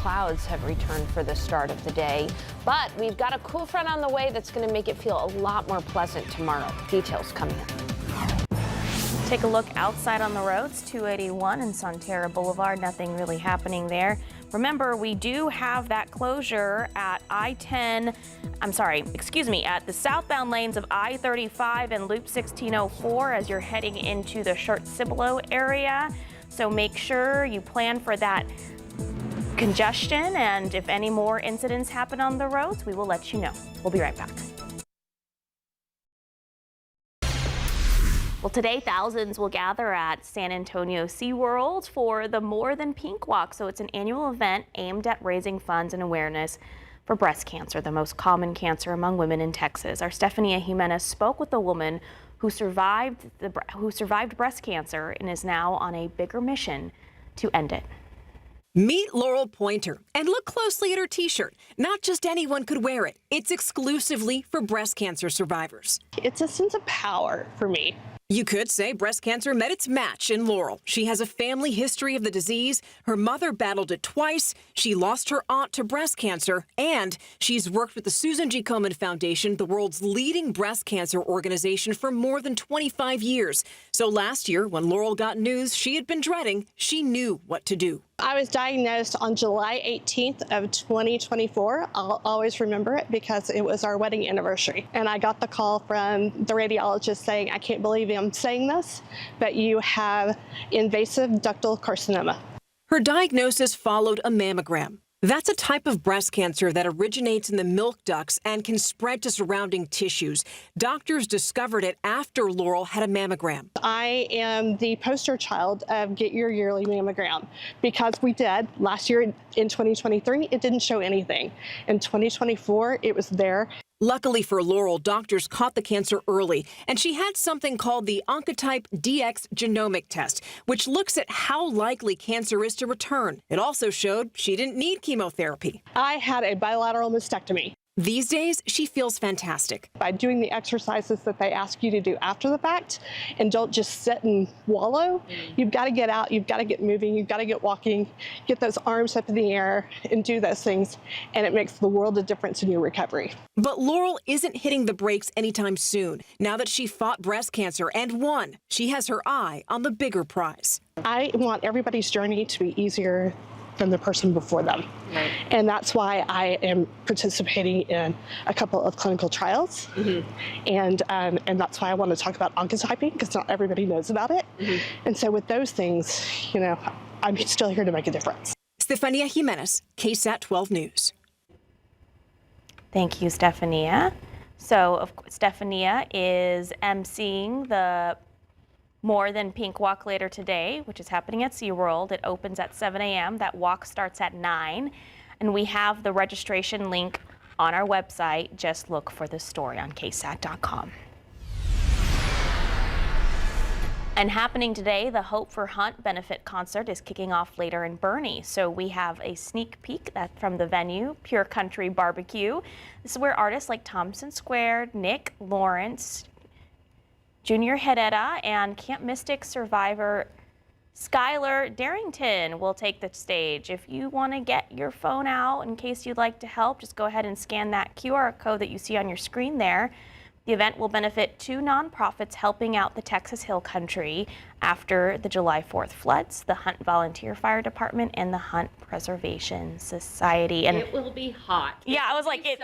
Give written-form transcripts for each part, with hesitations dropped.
clouds have returned for the start of the day, but we've got a cool front on the way that's going to make it feel a lot more pleasant tomorrow. Details coming up. Take a look outside on the roads, 281 and Sonterra Boulevard. Nothing really happening there. Remember, we do have that closure at at the southbound lanes of I-35 and Loop 1604 as you're heading into the Short-Cibolo area. So make sure you plan for that congestion, and if any more incidents happen on the roads, we will let you know. We'll be right back. Well, today thousands will gather at San Antonio SeaWorld for the More Than Pink Walk. So it's an annual event aimed at raising funds and awareness for breast cancer, the most common cancer among women in Texas. Our Stefania Jimenez spoke with a woman who survived breast cancer and is now on a bigger mission to end it. Meet Laurel Pointer and look closely at her t-shirt. Not just anyone could wear it. It's exclusively for breast cancer survivors. It's a sense of power for me. You could say breast cancer met its match in Laurel. She has a family history of the disease. Her mother battled it twice. She lost her aunt to breast cancer, and she's worked with the Susan G. Komen Foundation, the world's leading breast cancer organization, for more than 25 years. So last year, when Laurel got news she had been dreading, she knew what to do. I was diagnosed on July 18th of 2024. I'll always remember it because it was our wedding anniversary. And I got the call from the radiologist saying, I can't believe I'm saying this, but you have invasive ductal carcinoma. Her diagnosis followed a mammogram. That's a type of breast cancer that originates in the milk ducts and can spread to surrounding tissues. Doctors discovered it after Laurel had a mammogram. I am the poster child of Get Your Yearly Mammogram because we did. Last year in 2023, it didn't show anything. In 2024, it was there. Luckily for Laurel, doctors caught the cancer early, and she had something called the Oncotype DX genomic test, which looks at how likely cancer is to return. It also showed she didn't need chemotherapy. I had a bilateral mastectomy. These days, she feels fantastic. By doing the exercises that they ask you to do after the fact and don't just sit and wallow, you've got to get out, you've got to get moving, you've got to get walking, get those arms up in the air and do those things, and it makes the world of difference in your recovery. But Laurel isn't hitting the brakes anytime soon. Now that she fought breast cancer and won, she has her eye on the bigger prize. I want everybody's journey to be easier than the person before them. Right. And that's why I am participating in a couple of clinical trials. And that's why I want to talk about oncotyping, because not everybody knows about it. And so with those things, you know, I'm still here to make a difference. Stefania Jimenez, KSAT 12 News. Thank you, Stefania. So, of course, Stefania is emceeing the More Than Pink Walk later today, which is happening at SeaWorld. It opens at 7 a.m. That walk starts at 9. And we have the registration link on our website. Just look for the story on KSAT.com. And happening today, the Hope for Hunt benefit concert is kicking off later in Boerne. So we have a sneak peek from the venue, Pure Country Barbecue. This is where artists like Thompson Square, Nick Lawrence, Junior Herrera, and Camp Mystic survivor Skylar Darrington will take the stage. If you want to get your phone out in case you'd like to help, just go ahead and scan that QR code that you see on your screen there. The event will benefit 2 nonprofits helping out the Texas Hill Country after the July 4th floods, the Hunt Volunteer Fire Department and the Hunt Preservation Society. And it will be hot. Yeah, I was like, it's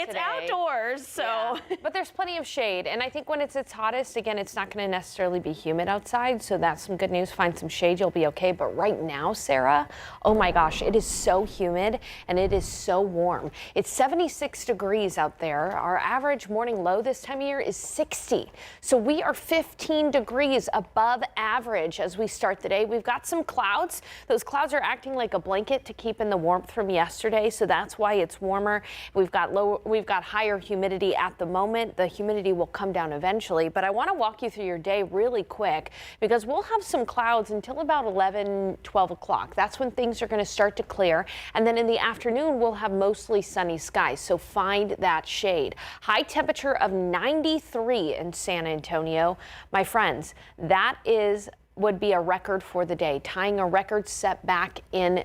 today. Outdoors, so. Yeah. But there's plenty of shade, and I think when it's its hottest, again, it's not going to necessarily be humid outside, so that's some good news. Find some shade, you'll be okay. But right now, Sarah, oh my gosh, it is so humid and it is so warm. It's 76 degrees out there. Our average morning low this time of year is 60. So we are 15 degrees above average as we start the day. We've got some clouds. Those clouds are acting like a blanket to keep in the warmth from yesterday, so that's why it's warmer. We've got higher humidity at the moment. The humidity will come down eventually, but I want to walk you through your day really quick because we'll have some clouds until about 11, 12 o'clock. That's when things are going to start to clear, and then in the afternoon we'll have mostly sunny skies, so find that shade. High temperature of 93 in San Antonio. My friends, that would be a record for the day, tying a record set back in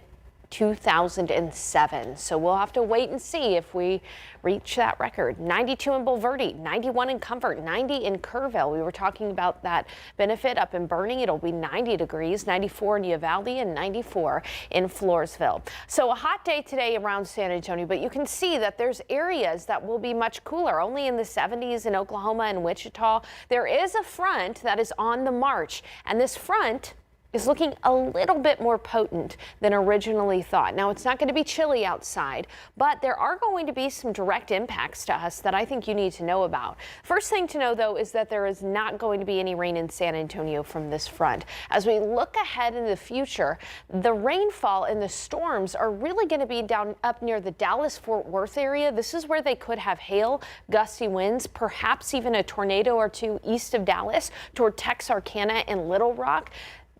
2007. So we'll have to wait and see if we reach that record. 92 in Bulverde, 91 in Comfort, 90 in Kerrville. We were talking about that benefit up in Bernie. It'll be 90 degrees, 94 in Uvalde, and 94 in Floresville. So a hot day today around San Antonio, but you can see that there's areas that will be much cooler, only in the 70s in Oklahoma and Wichita. There is a front that is on the march, and this front is looking a little bit more potent than originally thought. Now, it's not going to be chilly outside, but there are going to be some direct impacts to us that I think you need to know about. First thing to know, though, is that there is not going to be any rain in San Antonio from this front. As we look ahead in the future, the rainfall and the storms are really going to be down up near the Dallas-Fort Worth area. This is where they could have hail, gusty winds, perhaps even a tornado or two east of Dallas toward Texarkana and Little Rock.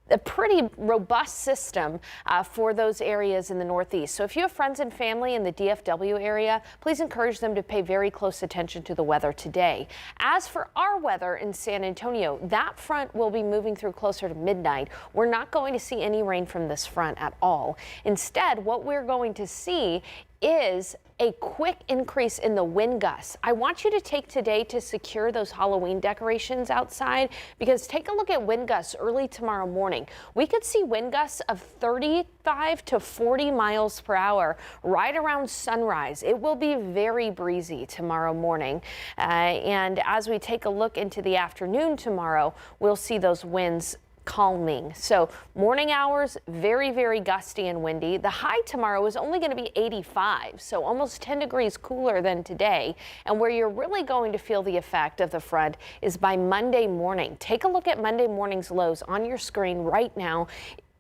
A pretty robust system for those areas in the Northeast. So if you have friends and family in the DFW area, please encourage them to pay very close attention to the weather today. As for our weather in San Antonio, that front will be moving through closer to midnight. We're not going to see any rain from this front at all. Instead, what we're going to see is a quick increase in the wind gusts. I want you to take today to secure those Halloween decorations outside, because take a look at wind gusts early tomorrow morning. We could see wind gusts of 35 to 40 miles per hour right around sunrise. It will be very breezy tomorrow morning. And as we take a look into the afternoon tomorrow, we'll see those winds calming. So morning hours, very, very gusty and windy. The high tomorrow is only going to be 85, so almost 10 degrees cooler than today. And where you're really going to feel the effect of the front is by Monday morning. Take a look at Monday morning's lows on your screen right now.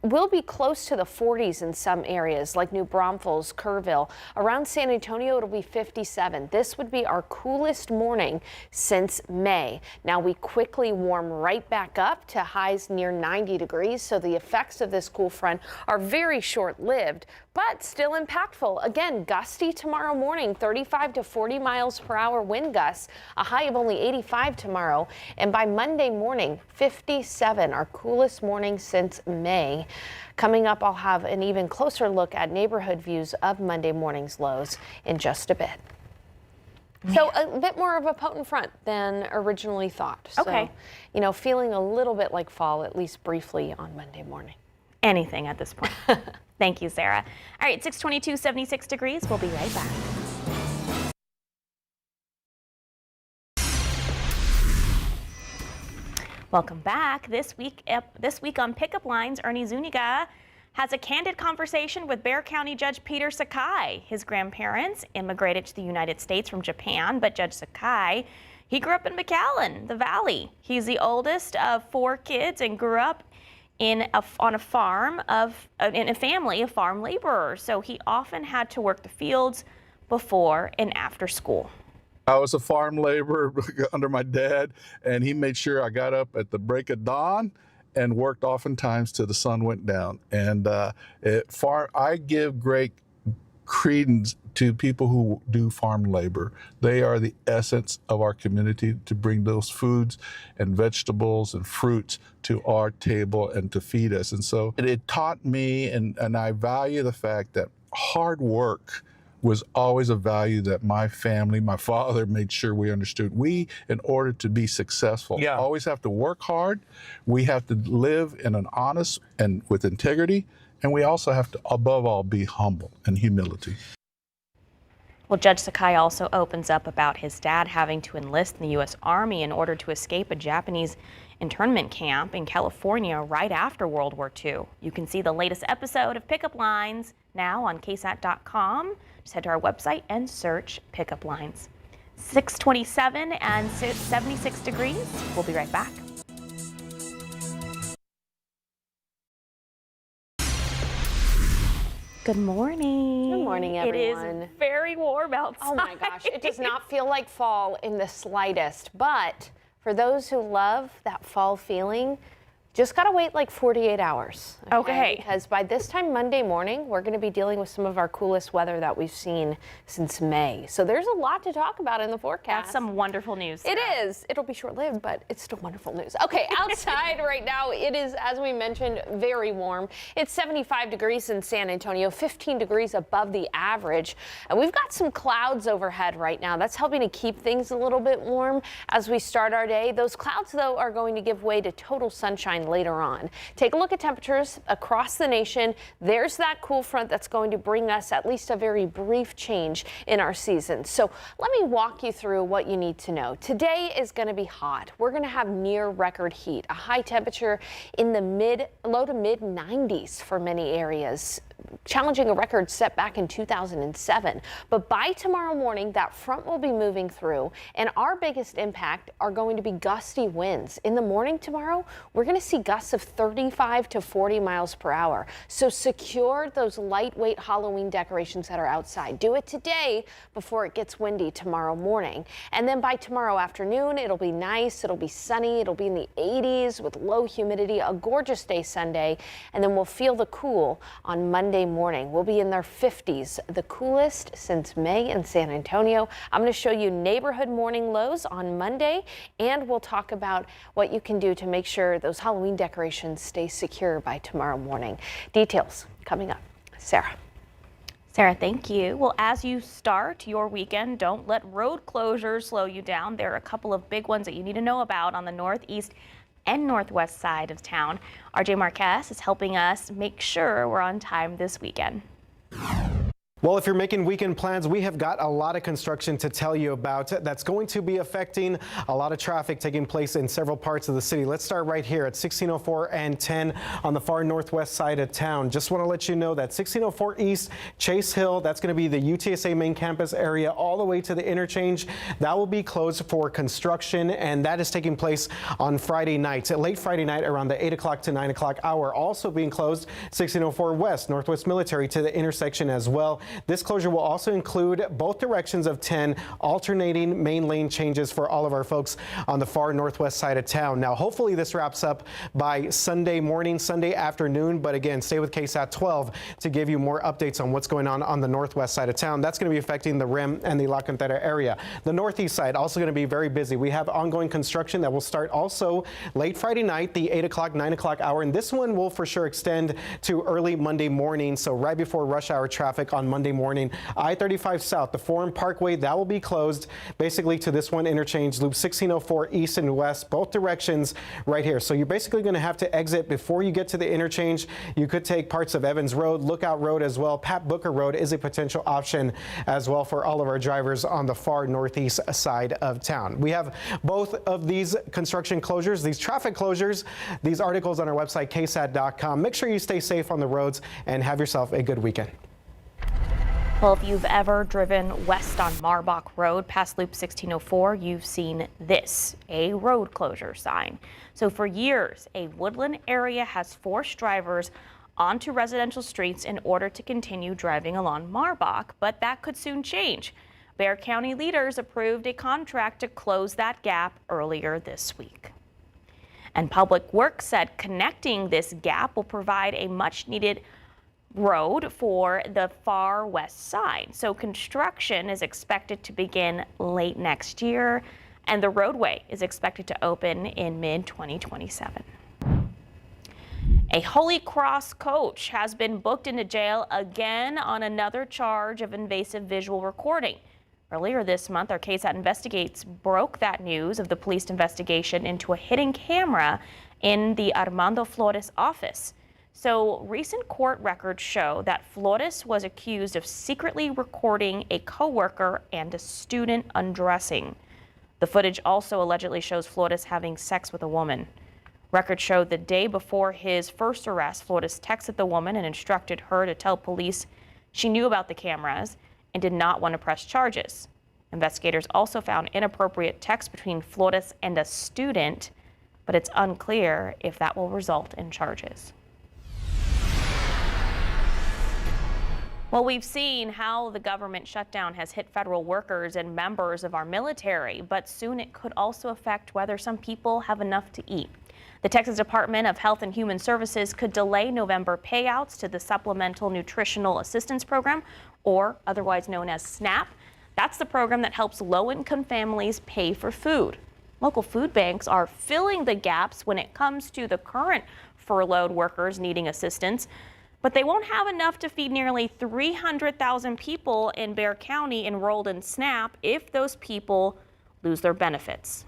We'll be close to the 40s in some areas like New Braunfels, Kerrville. Around San Antonio, it'll be 57. This would be our coolest morning since May. Now we quickly warm right back up to highs near 90 degrees. So the effects of this cool front are very short-lived, but still impactful. Again, gusty tomorrow morning, 35 to 40 miles per hour wind gusts, a high of only 85 tomorrow. And by Monday morning, 57, our coolest morning since May. Coming up, I'll have an even closer look at neighborhood views of Monday morning's lows in just a bit. So a bit more of a potent front than originally thought. Okay. So, you know, feeling a little bit like fall, at least briefly on Monday morning. Anything at this point. Thank you, Sarah. All right, 622, 76 degrees. We'll be right back. Welcome back. This week on Pickup Lines, Ernie Zuniga has a candid conversation with Bexar County Judge Peter Sakai. His grandparents immigrated to the United States from Japan, but Judge Sakai, he grew up in McAllen, the Valley. He's the oldest of 4 kids and grew up on a farm in a family of farm laborers. So he often had to work the fields before and after school. I was a farm laborer under my dad, and he made sure I got up at the break of dawn and worked oftentimes till the sun went down. And I give great credence to people who do farm labor. They are the essence of our community to bring those foods and vegetables and fruits to our table and to feed us. And so it taught me, and I value the fact that hard work was always a value that my family, my father made sure we understood. We, in order to be successful, always have to work hard. We have to live in an honest and with integrity. And we also have to, above all, be humble and humility. Well, Judge Sakai also opens up about his dad having to enlist in the U.S. Army in order to escape a Japanese internment camp in California right after World War II. You can see the latest episode of Pickup Lines now on KSAT.com. Just head to our website and search Pickup Lines. 627 and 76 degrees. We'll be right back. Good morning. Good morning, everyone. It is very warm outside. Oh my gosh, it does not feel like fall in the slightest, but for those who love that fall feeling, Just gotta wait like 48 hours. Okay. Because by this time Monday morning, we're gonna be dealing with some of our coolest weather that we've seen since May. So there's a lot to talk about in the forecast. That's some wonderful news. It Sarah. is. It'll be short-lived, but it's still wonderful news. Okay, outside right now, it is, as we mentioned, very warm. It's 75 degrees in San Antonio, 15 degrees above the average. And we've got some clouds overhead right now. That's helping to keep things a little bit warm as we start our day. Those clouds, though, are going to give way to total sunshine later on. Take a look at temperatures across the nation. There's that cool front that's going to bring us at least a very brief change in our season. So let me walk you through what you need to know. Today is going to be hot. We're going to have near record heat, a high temperature in the low to mid 90s for many areas, challenging a record set back in 2007. But by tomorrow morning, that front will be moving through, and our biggest impact are going to be gusty winds. In the morning tomorrow, we're going to see gusts of 35 to 40 miles per hour. So secure those lightweight Halloween decorations that are outside. Do it today before it gets windy tomorrow morning. And then by tomorrow afternoon, it'll be nice, it'll be sunny, it'll be in the 80s with low humidity, a gorgeous day Sunday, and then we'll feel the cool on Monday morning. We'll be in their 50s, the coolest since May in San Antonio. I'm going to show you neighborhood morning lows on Monday, and we'll talk about what you can do to make sure those Halloween decorations stay secure by tomorrow morning. Details coming up. Sarah. Sarah, thank you. Well, as you start your weekend, don't let road closures slow you down. There are a couple of big ones that you need to know about on the northeast and northwest side of town. RJ Marquez is helping us make sure we're on time this weekend. Well, if you're making weekend plans, we have got a lot of construction to tell you about that's going to be affecting a lot of traffic taking place in several parts of the city. Let's start right here at 1604 and 10 on the far northwest side of town. Just want to let you know that 1604 East Chase Hill, that's going to be the UTSA main campus area all the way to the interchange. That will be closed for construction, and that is taking place on Friday night, late Friday night around the 8 o'clock to 9 o'clock hour. Also being closed 1604 West, Northwest Military to the intersection as well. This closure will also include both directions of 10 alternating main lane changes for all of our folks on the far northwest side of town. Now, hopefully this wraps up by Sunday morning, Sunday afternoon, but again, stay with KSAT 12 to give you more updates on what's going on the northwest side of town. That's going to be affecting the Rim and the La Cantera area. The northeast side also going to be very busy. We have ongoing construction that will start also late Friday night, the 8 o'clock, 9 o'clock hour, and this one will for sure extend to early Monday morning, so right before rush hour traffic on Monday morning. I-35 South, the Forum Parkway, that will be closed basically to this one interchange, loop 1604 east and west, both directions right here. So you're basically going to have to exit before you get to the interchange. You could take parts of Evans Road, Lookout Road as well. Pat Booker Road is a potential option as well for all of our drivers on the far northeast side of town. We have both of these construction closures, these traffic closures, these articles on our website, ksat.com. Make sure you stay safe on the roads and have yourself a good weekend. Well, if you've ever driven west on Marbach Road past Loop 1604, you've seen this, a road closure sign. So for years, a woodland area has forced drivers onto residential streets in order to continue driving along Marbach, but that could soon change. Bexar County leaders approved a contract to close that gap earlier this week. And Public Works said connecting this gap will provide a much-needed road for the far west side. So construction is expected to begin late next year, and the roadway is expected to open in mid-2027. A Holy Cross coach has been booked into jail again on another charge of invasive visual recording. Earlier this month, our KSAT Investigates broke that news of the police investigation into a hidden camera in the Armando Flores office. So recent court records show that Flores was accused of secretly recording a coworker and a student undressing. The footage also allegedly shows Flores having sex with a woman. Records show the day before his first arrest, Flores texted the woman and instructed her to tell police she knew about the cameras and did not want to press charges. Investigators also found inappropriate text between Flores and a student, but it's unclear if that will result in charges. Well, we've seen how the government shutdown has hit federal workers and members of our military, but soon it could also affect whether some people have enough to eat. The Texas Department of Health and Human Services could delay November payouts to the Supplemental Nutritional Assistance Program, or otherwise known as SNAP. That's the program that helps low-income families pay for food. Local food banks are filling the gaps when it comes to the current furloughed workers needing assistance, but they won't have enough to feed nearly 300,000 people in Bexar County enrolled in SNAP if those people lose their benefits.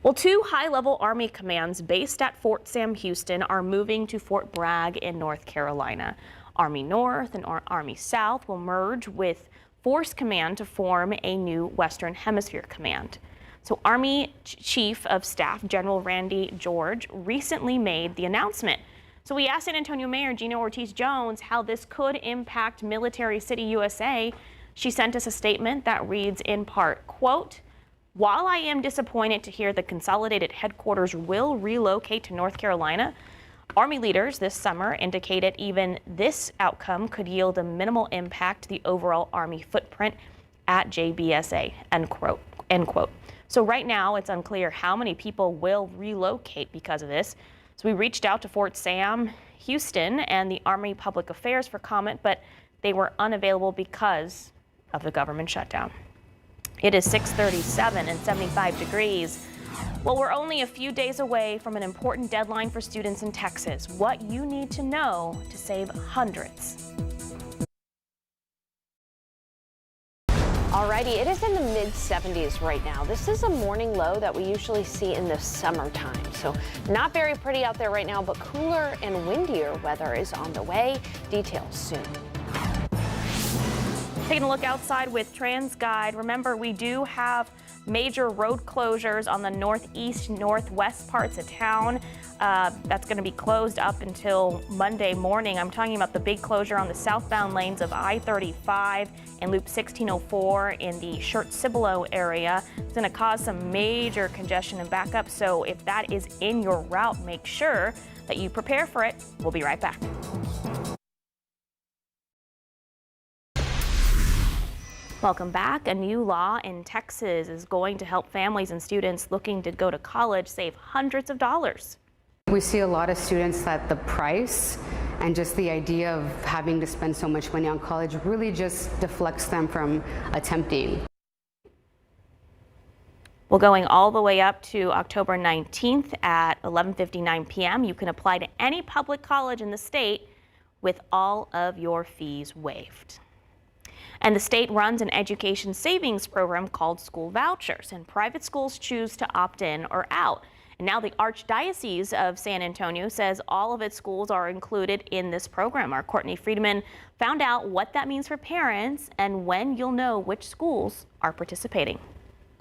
Well, 2 high-level Army commands based at Fort Sam Houston are moving to Fort Bragg in North Carolina. Army North and Army South will merge with Force Command to form a new Western Hemisphere Command. So Army Chief of Staff General Randy George recently made the announcement. So we asked San Antonio Mayor Gina Ortiz-Jones how this could impact Military City USA. She sent us a statement that reads in part, quote, "While I am disappointed to hear the consolidated headquarters will relocate to North Carolina, Army leaders this summer indicated even this outcome could yield a minimal impact to the overall Army footprint at JBSA," end quote, end quote. So right now it's unclear how many people will relocate because of this. So we reached out to Fort Sam Houston and the Army Public Affairs for comment, but they were unavailable because of the government shutdown. It is 6:37 and 75 degrees. Well, we're only a few days away from an important deadline for students in Texas. What you need to know to save hundreds. Alrighty, it is in the mid-70s right now. This is a morning low that we usually see in the summertime. So not very pretty out there right now, but cooler and windier weather is on the way. Details soon. Taking a look outside with TransGuide. Remember, we do have major road closures on the northeast, northwest parts of town. That's going to be closed up until Monday morning. I'm talking about the big closure on the southbound lanes of I-35 and Loop 1604 in the Shirt-Cibolo area. It's going to cause some major congestion and backup. So if that is in your route, make sure that you prepare for it. We'll be right back. Welcome back. A new law in Texas is going to help families and students looking to go to college save hundreds of dollars. We see a lot of students that the price and just the idea of having to spend so much money on college really just deflects them from attempting. Well, going all the way up to October 19th at 11:59 p.m., you can apply to any public college in the state with all of your fees waived. And the state runs an education savings program called school vouchers, and private schools choose to opt in or out. And now the Archdiocese of San Antonio says all of its schools are included in this program. Our Courtney Friedman found out what that means for parents and when you'll know which schools are participating.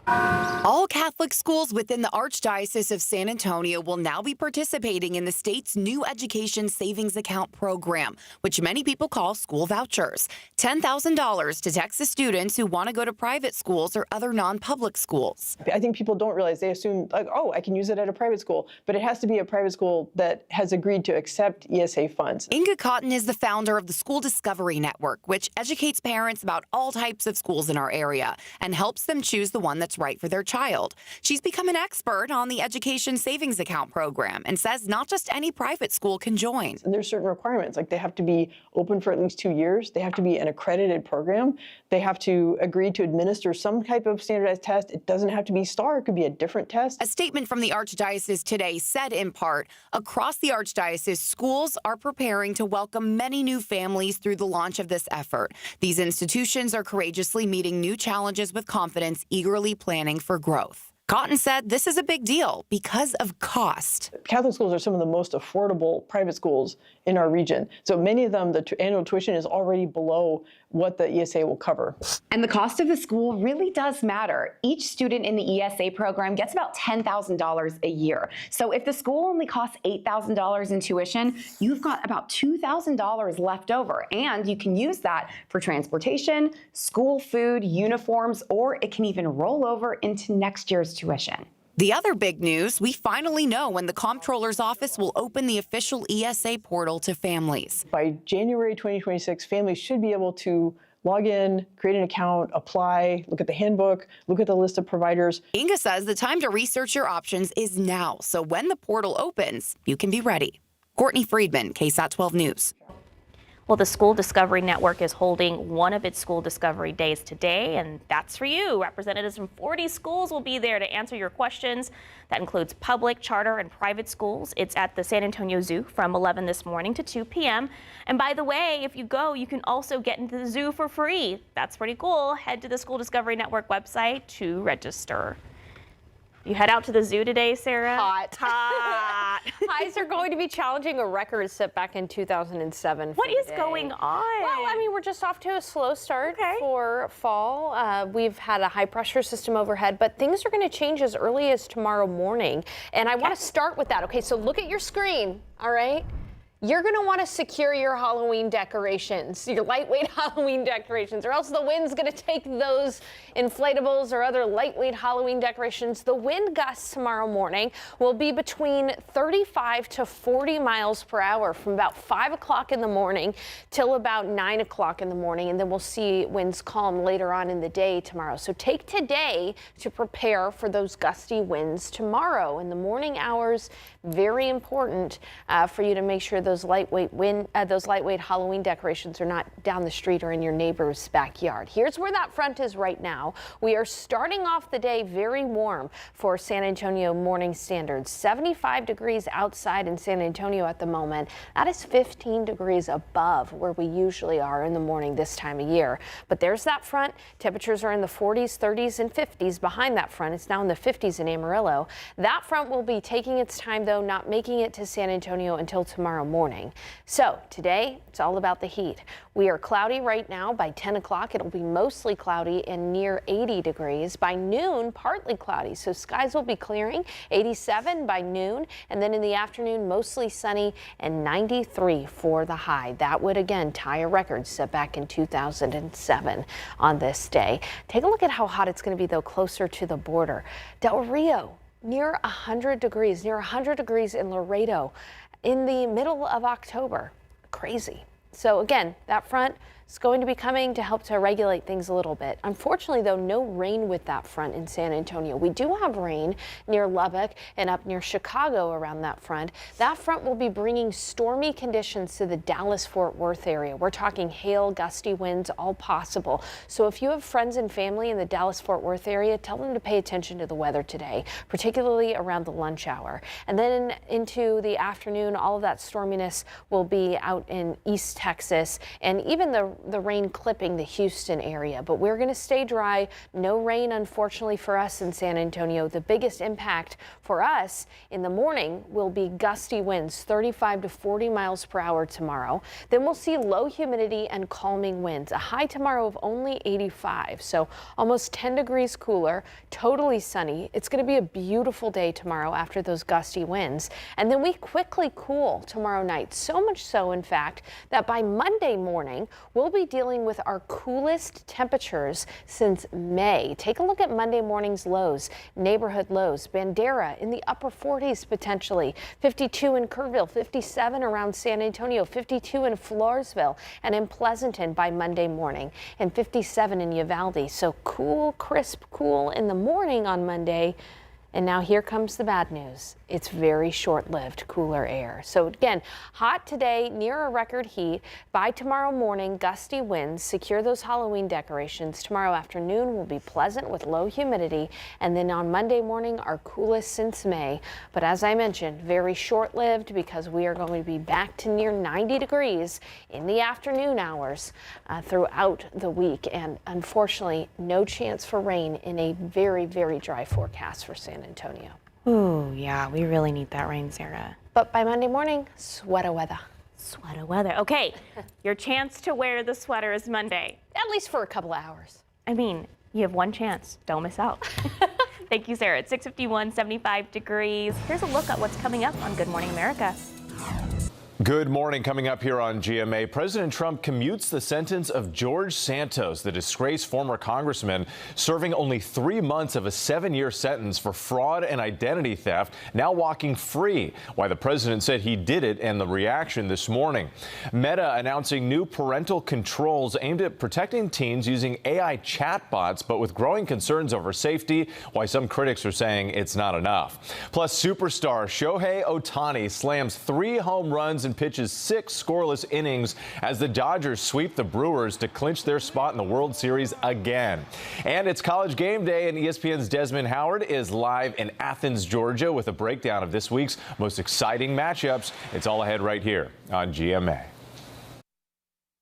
All Catholic schools within the Archdiocese of San Antonio will now be participating in the state's new education savings account program, which many people call school vouchers. $10,000 to Texas students who want to go to private schools or other non-public schools. I think people don't realize, they assume, like, oh, I can use it at a private school, but it has to be a private school that has agreed to accept ESA funds. Inga Cotton is the founder of the School Discovery Network, which educates parents about all types of schools in our area and helps them choose the one that's right for their child. She's become an expert on the education savings account program and says not just any private school can join. And there's certain requirements, like they have to be open for at least 2 years. They have to be an accredited program. They have to agree to administer some type of standardized test. It doesn't have to be STAR. It could be a different test. A statement from the Archdiocese today said in part, across the Archdiocese, schools are preparing to welcome many new families through the launch of this effort. These institutions are courageously meeting new challenges with confidence, eagerly planning for growth. Cotton said this is a big deal because of cost. Catholic schools are some of the most affordable private schools in our region. So many of them, the annual tuition is already below what the ESA will cover. And the cost of the school really does matter. Each student in the ESA program gets about $10,000 a year. So if the school only costs $8,000 in tuition, you've got about $2,000 left over. And you can use that for transportation, school food, uniforms, or it can even roll over into next year's tuition. The other big news, we finally know when the Comptroller's Office will open the official ESA portal to families. By January 2026, families should be able to log in, create an account, apply, look at the handbook, look at the list of providers. Inga says the time to research your options is now, so when the portal opens, you can be ready. Courtney Friedman, KSAT 12 News. Well, the School Discovery Network is holding one of its school discovery days today, and that's for you. Representatives from 40 schools will be there to answer your questions. That includes public, charter, and private schools. It's at the San Antonio Zoo from 11 this morning to 2 p.m. And by the way, if you go, you can also get into the zoo for free. That's pretty cool. Head to the School Discovery Network website to register. You head out to the zoo today, Sarah? Hot. Highs are going to be challenging a record set back in 2007. What is going on? Well, I mean, we're just off to a slow start for fall. We've had a high pressure system overhead, but things are going to change as early as tomorrow morning. And I want to start with that. Okay, so look at your screen, all right? You're going to want to secure your Halloween decorations, your lightweight Halloween decorations, or else the wind's going to take those inflatables or other lightweight Halloween decorations. The wind gusts tomorrow morning will be between 35 to 40 miles per hour from about 5 o'clock in the morning till about 9 o'clock in the morning, and then we'll see winds calm later on in the day tomorrow. So take today to prepare for those gusty winds tomorrow in the morning hours. Very important for you to make sure those lightweight Halloween decorations are not down the street or in your neighbor's backyard. Here's where that front is right now. We are starting off the day very warm for San Antonio morning standards. 75 degrees outside in San Antonio at the moment. That is 15 degrees above where we usually are in the morning this time of year. But there's that front. Temperatures are in the 40s, 30s, and 50s behind that front. It's now in the 50s in Amarillo. That front will be taking its time, though, not making it to San Antonio until tomorrow morning. So today, it's all about the heat. We are cloudy right now. By 10 o'clock, it'll be mostly cloudy and near 80 degrees. By noon, partly cloudy, so skies will be clearing. 87 by noon, and then in the afternoon, mostly sunny and 93 for the high. That would again tie a record set back in 2007 on this day. Take a look at how hot it's going to be, though, closer to the border. Del Rio, near 100 degrees, near 100 degrees in Laredo in the middle of October. Crazy. So again, that front is going to be coming to help to regulate things a little bit. Unfortunately, though, no rain with that front in San Antonio. We do have rain near Lubbock and up near Chicago around that front. That front will be bringing stormy conditions to the Dallas-Fort Worth area. We're talking hail, gusty winds, all possible. So if you have friends and family in the Dallas-Fort Worth area, tell them to pay attention to the weather today, particularly around the lunch hour. And then into the afternoon, all of that storminess will be out in East Texas and even the rain clipping the Houston area. But we're going to stay dry. No rain, unfortunately, for us in San Antonio. The biggest impact for us in the morning will be gusty winds, 35 to 40 miles per hour tomorrow. Then we'll see low humidity and calming winds. A high tomorrow of only 85, so almost 10 degrees cooler, totally sunny. It's going to be a beautiful day tomorrow after those gusty winds. And then we quickly cool tomorrow night. So much so, in fact, that by Monday morning, we'll be dealing with our coolest temperatures since May. Take a look at Monday morning's lows, neighborhood lows. Bandera in the upper 40s potentially, 52 in Kerrville, 57 around San Antonio, 52 in Floresville and in Pleasanton by Monday morning, and 57 in Uvalde. So cool, crisp, cool in the morning on Monday. And now here comes the bad news. It's very short-lived cooler air. So again, hot today, near a record heat. By tomorrow morning, gusty winds. Secure those Halloween decorations. Tomorrow afternoon will be pleasant with low humidity. And then on Monday morning, our coolest since May. But as I mentioned, very short-lived because we are going to be back to near 90 degrees in the afternoon hours throughout the week. And unfortunately, no chance for rain in a very, very dry forecast for San Antonio. Ooh, yeah, we really need that rain, Sarah. But by Monday morning, sweater weather. Sweater weather. Okay, your chance to wear the sweater is Monday. At least for a couple of hours. I mean, you have one chance. Don't miss out. Thank you, Sarah. It's 6:51, 75 degrees. Here's a look at what's coming up on Good Morning America. Good morning. Coming up here on GMA, President Trump commutes the sentence of George Santos, the disgraced former congressman, serving only 3 months of a 7-year sentence for fraud and identity theft, now walking free. Why the president said he did it and the reaction this morning. Meta announcing new parental controls aimed at protecting teens using AI chatbots, but with growing concerns over safety, why some critics are saying it's not enough. Plus, superstar Shohei Ohtani slams 3 home runs and pitches 6 scoreless innings as the Dodgers sweep the Brewers to clinch their spot in the World Series again. And it's College Game Day, and ESPN's Desmond Howard is live in Athens, Georgia, with a breakdown of this week's most exciting matchups. It's all ahead right here on GMA.